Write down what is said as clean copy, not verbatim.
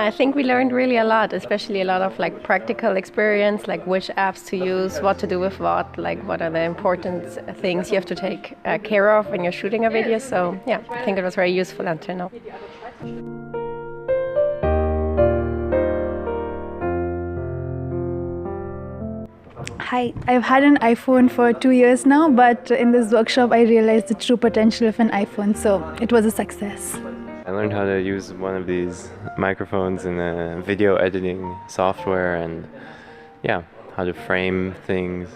I think we learned really a lot, especially a lot of like practical experience, like which apps to use, what to do with what are the important things you have to take care of when you're shooting a video. So yeah, I think it was very useful until now. Hi, I've had an iPhone for 2 years now, but in this workshop I realized the true potential of an iPhone, so it was a success. I learned how to use one of these microphones in a video editing software and how to frame things.